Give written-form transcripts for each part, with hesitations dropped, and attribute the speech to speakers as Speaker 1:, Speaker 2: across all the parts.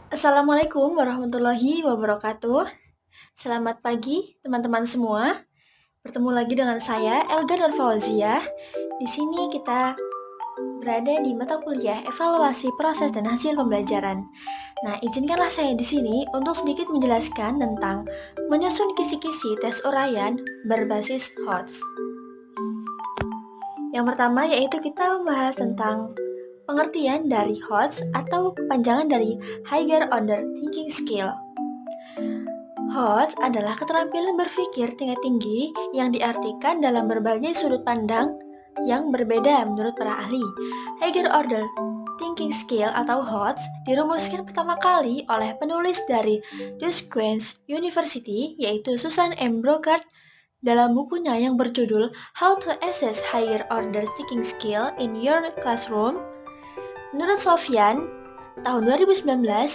Speaker 1: Assalamualaikum warahmatullahi wabarakatuh. Selamat pagi teman-teman semua. Bertemu lagi dengan saya Elga Nur Fauziah. Di sini kita berada di mata kuliah evaluasi proses dan hasil pembelajaran. Nah, izinkanlah saya di sini untuk sedikit menjelaskan tentang menyusun kisi-kisi tes uraian berbasis HOTS. Yang pertama yaitu kita membahas tentang pengertian dari HOTS atau kepanjangan dari Higher Order Thinking Skill. HOTS adalah keterampilan berpikir tingkat tinggi yang diartikan dalam berbagai sudut pandang yang berbeda menurut para ahli. Higher Order Thinking Skill atau HOTS dirumuskan pertama kali oleh penulis dari Duquesne University yaitu Susan M. Brocard dalam bukunya yang berjudul How to Assess Higher Order Thinking Skill in Your Classroom. Menurut Sofyan, tahun 2019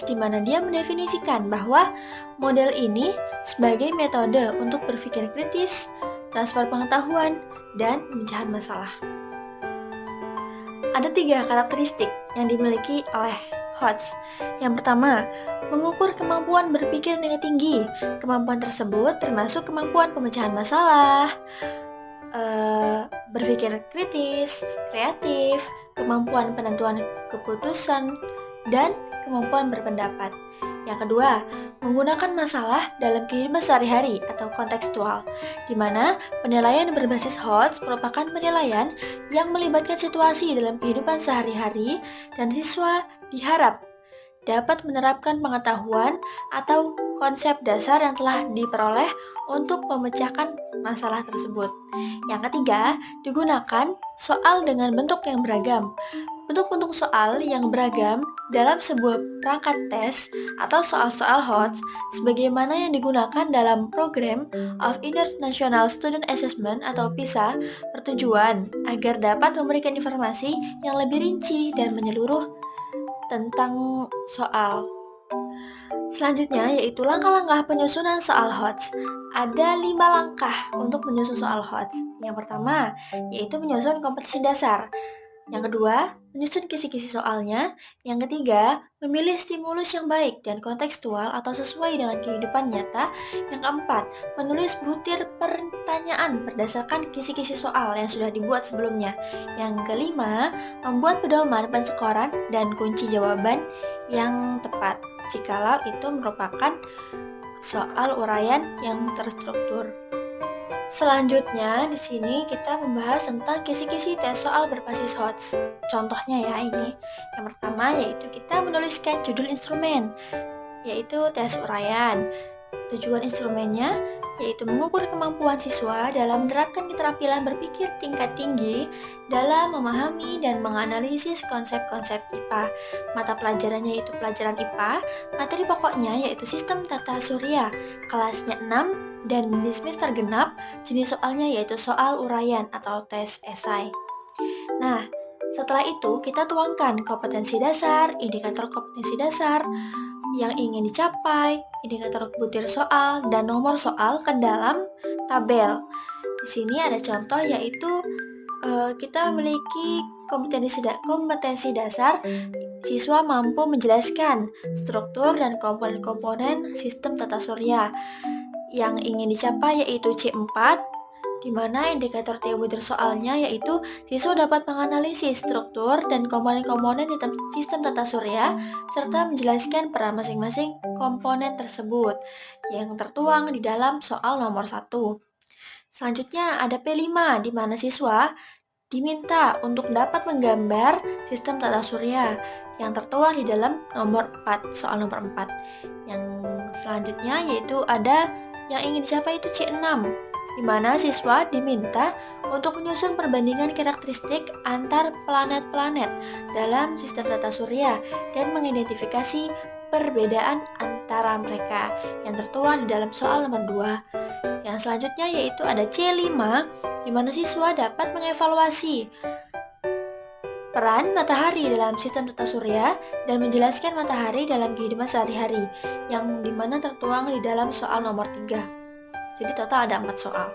Speaker 1: di mana dia mendefinisikan bahwa model ini sebagai metode untuk berpikir kritis, transfer pengetahuan, dan pemecahan masalah. Ada 3 karakteristik yang dimiliki oleh HOTS. Yang pertama, mengukur kemampuan berpikir tingkat tinggi. Kemampuan tersebut termasuk kemampuan pemecahan masalah, berpikir kritis, kreatif, kemampuan penentuan keputusan, dan kemampuan berpendapat. Yang kedua, menggunakan masalah dalam kehidupan sehari-hari atau kontekstual, di mana penilaian berbasis HOTS merupakan penilaian yang melibatkan situasi dalam kehidupan sehari-hari dan siswa diharap dapat menerapkan pengetahuan atau konsep dasar yang telah diperoleh untuk memecahkan masalah tersebut. Yang ketiga, digunakan soal dengan bentuk yang beragam. Bentuk-bentuk soal yang beragam dalam sebuah perangkat tes atau soal-soal HOTS sebagaimana yang digunakan dalam program of International Student Assessment atau PISA bertujuan agar dapat memberikan informasi yang lebih rinci dan menyeluruh tentang soal. Selanjutnya yaitu langkah-langkah penyusunan soal HOTS. Ada 5 langkah untuk menyusun soal HOTS. Yang pertama yaitu menyusun kompetisi dasar. Yang kedua, menyusun kisi-kisi soalnya. Yang ketiga, memilih stimulus yang baik dan kontekstual atau sesuai dengan kehidupan nyata. Yang keempat, menulis butir pertanyaan berdasarkan kisi-kisi soal yang sudah dibuat sebelumnya. Yang kelima, membuat pedoman penskoran dan kunci jawaban yang tepat, jikalau itu merupakan soal uraian yang terstruktur. Selanjutnya, di sini kita membahas tentang kisi-kisi tes soal berbasis HOTS. Contohnya ya ini. Yang pertama yaitu kita menuliskan judul instrumen, yaitu tes uraian. Tujuan instrumennya yaitu mengukur kemampuan siswa dalam menerapkan keterampilan berpikir tingkat tinggi dalam memahami dan menganalisis konsep-konsep IPA. Mata pelajarannya yaitu pelajaran IPA, materi pokoknya yaitu sistem tata surya, kelasnya 6 dan di semester genap, jenis soalnya yaitu soal uraian atau tes esai. Nah, setelah itu kita tuangkan kompetensi dasar, indikator kompetensi dasar yang ingin dicapai, indikator butir soal, dan nomor soal ke dalam tabel. Di sini ada contoh yaitu kita memiliki kompetensi dasar, siswa mampu menjelaskan struktur dan komponen-komponen sistem tata surya. Yang ingin dicapai yaitu C4, di mana indikator T butir soalnya yaitu siswa dapat menganalisis struktur dan komponen-komponen di sistem tata surya serta menjelaskan peran masing-masing komponen tersebut yang tertuang di dalam soal nomor 1. Selanjutnya ada P5 di mana siswa diminta untuk dapat menggambar sistem tata surya yang tertuang di dalam nomor 4, soal nomor 4. Yang selanjutnya yaitu ada yang ingin dicapai itu C6, di mana siswa diminta untuk menyusun perbandingan karakteristik antar planet-planet dalam sistem tata surya dan mengidentifikasi perbedaan antara mereka yang tertuang di dalam soal nomor 2. Yang selanjutnya yaitu ada C5, di mana siswa dapat mengevaluasi peran matahari dalam sistem tata surya dan menjelaskan matahari dalam kehidupan sehari-hari yang dimana tertuang di dalam soal nomor 3. Jadi total ada 4 soal.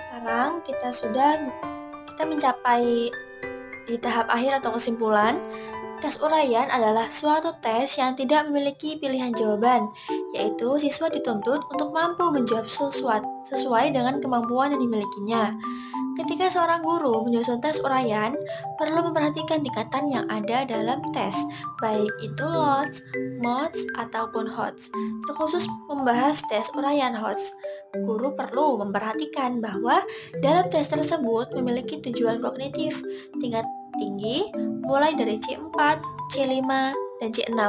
Speaker 1: Sekarang kita mencapai di tahap akhir atau kesimpulan. Tes uraian adalah suatu tes yang tidak memiliki pilihan jawaban, yaitu siswa dituntut untuk mampu menjawab sesuai dengan kemampuan yang dimilikinya. Ketika seorang guru menyusun tes uraian, perlu memperhatikan tingkatan yang ada dalam tes, baik itu LOTS, MOTS, ataupun HOTS. Terkhusus membahas tes uraian HOTS, guru perlu memperhatikan bahwa dalam tes tersebut memiliki tujuan kognitif tingkat tinggi, mulai dari C4, C5, dan C6,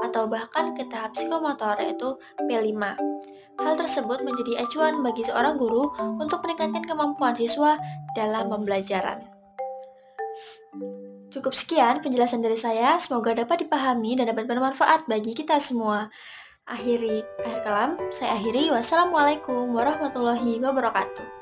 Speaker 1: atau bahkan ke tahap psikomotor yaitu P5. Hal tersebut menjadi acuan bagi seorang guru untuk meningkatkan kemampuan siswa dalam pembelajaran. Cukup sekian penjelasan dari saya, semoga dapat dipahami dan dapat bermanfaat bagi kita semua. Akhir kalam, saya akhiri. Wassalamualaikum warahmatullahi wabarakatuh.